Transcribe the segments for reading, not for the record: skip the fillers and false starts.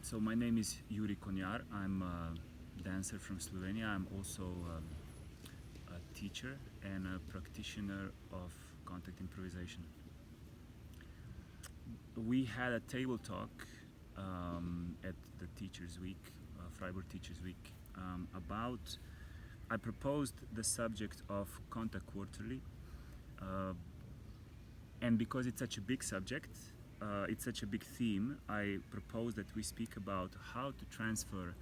So my name is Jurij Konjar. I'm a dancer from Slovenia. I'm also a teacher and a practitioner of contact improvisation. We had a table talk at the Teachers Week, Freiburg Teachers Week, about. I proposed the subject of Contact Quarterly, and because it's such a big subject, it's such a big theme, I propose that we speak about how to transfer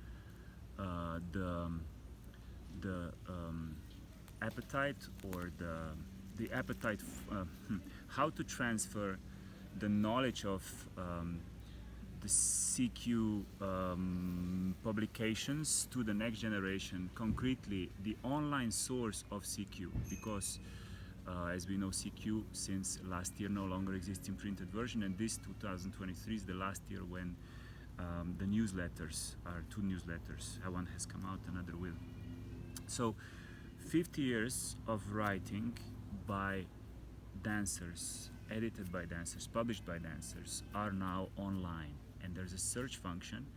the appetite or the appetite, how to transfer the knowledge of the CQ publications to the next generation, concretely the online source of CQ, because as we know, CQ since last year no longer exists in printed version, and this 2023 is the last year when the newsletters are two newsletters. One has come out, another will. So 50 years of writing by dancers, edited by dancers, published by dancers, are now online, and there's a search function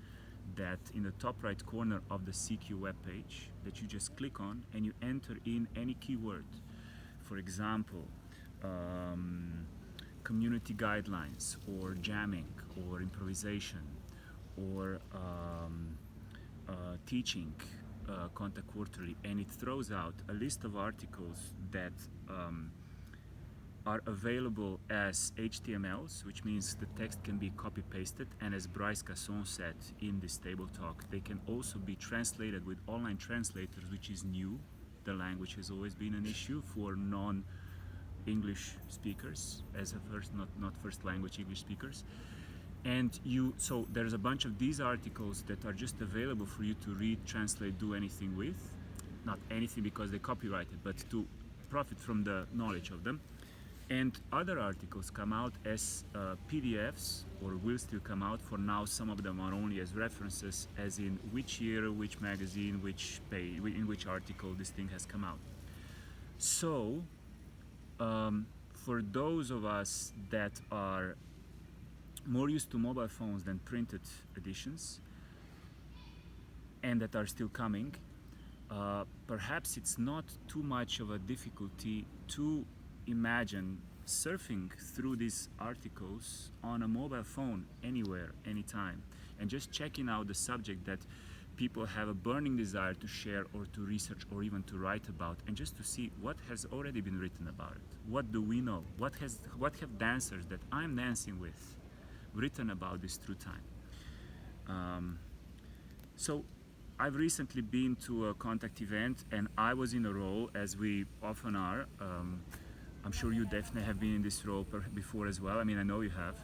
that in the top right corner of the CQ webpage that you just click on and you enter in any keyword. For example, community guidelines, or jamming, or improvisation, or teaching Contact Quarterly, and it throws out a list of articles that are available as HTMLs, which means the text can be copy-pasted, and as Bryce said in this table talk, they can also be translated with online translators, which is new. The language has always been an issue for non-English speakers, as a not first language English speakers. And so there's a bunch of these articles that are just available for you to read, translate, do anything with. Not anything because they copyrighted, but to profit from the knowledge of them. And other articles come out as PDFs, or will still come out. For now, some of them are only as references, as in which year, which magazine, which page, in which article this thing has come out. So, for those of us that are more used to mobile phones than printed editions, and that are still coming, perhaps it's not too much of a difficulty to imagine surfing through these articles on a mobile phone anywhere, anytime, and just checking out the subject that people have a burning desire to share or to research or even to write about, and just to see what has already been written about it. What do we know? What have dancers that I'm dancing with written about this through time? So I've recently been to a Contact event, and I was in a role, as we often are. I'm sure you definitely have been in this role before as well. I mean, I know you have,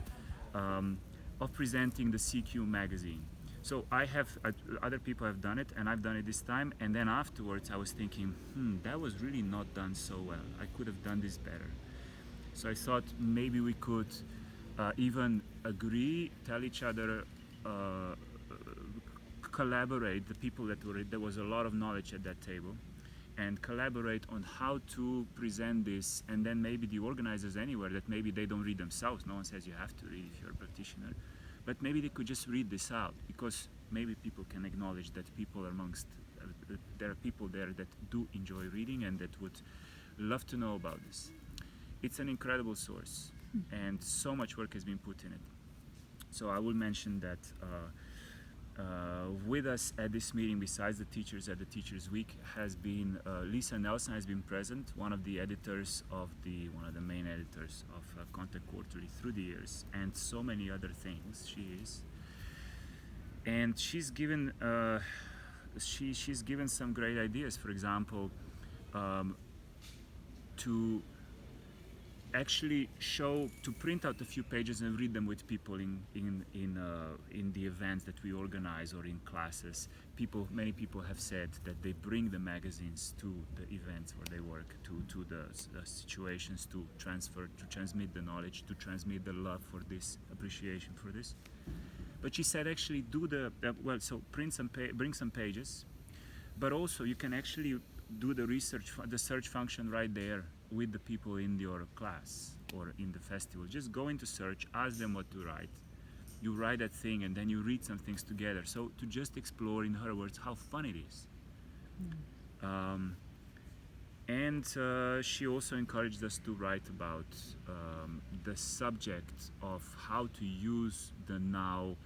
of presenting the CQ magazine. So I have, other people have done it, and I've done it this time. And then afterwards, I was thinking, that was really not done so well. I could have done this better. So I thought maybe we could even agree, tell each other, collaborate. The people that were, there was a lot of knowledge at that table, and collaborate on how to present this, and then maybe the organizers anywhere, that maybe they don't read themselves. No one says you have to read if you're a practitioner, but maybe they could just read this out, because maybe people can acknowledge that people amongst, there are people there that do enjoy reading and that would love to know about this. It's an incredible source, and so much work has been put in it. So I will mention that with us at this meeting, besides the teachers at the Teachers Week, has been Lisa Nelson has been present, one of the editors of one of the main editors of Contact Quarterly through the years, and so many other things she is. And she's given she's given some great ideas. For example, to actually to print out a few pages and read them with people in the events that we organize or in classes. Many people have said that they bring the magazines to the events where they work, to the situations, to transmit the knowledge, to transmit the love for this, appreciation for this. But she said actually so bring some pages, but also you can actually do the search function right there with the people in your class or in the festival. Just go into search, ask them what to write, you write that thing and then you read some things together. So to just explore, in her words, how fun it is. And she also encouraged us to write about the subject of how to use the now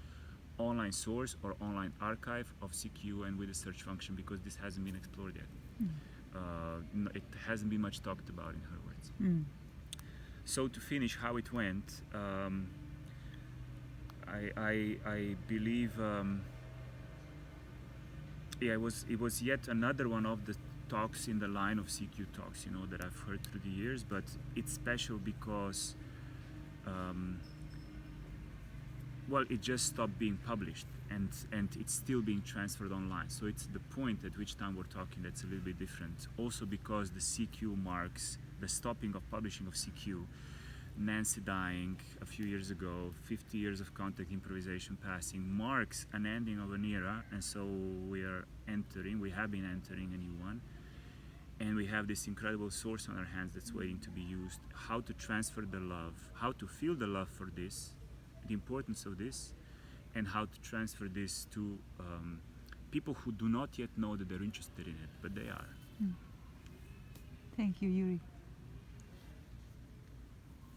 online source or online archive of CQ and with the search function, because this hasn't been explored yet. It hasn't been much talked about, in her words. So to finish how it went, I believe it was yet another one of the talks in the line of CQ talks, that I've heard through the years, but it's special because it just stopped being published, and it's still being transferred online. So it's the point at which time we're talking that's a little bit different. Also because the CQ marks the stopping of publishing of CQ, Nancy dying a few years ago, 50 years of Contact Improvisation passing, marks an ending of an era, and so we have been entering a new one. And we have this incredible source on our hands that's waiting to be used. How to transfer the love, how to feel the love for this, the importance of this, and how to transfer this to people who do not yet know that they're interested in it, but they are. Thank you, Jurij.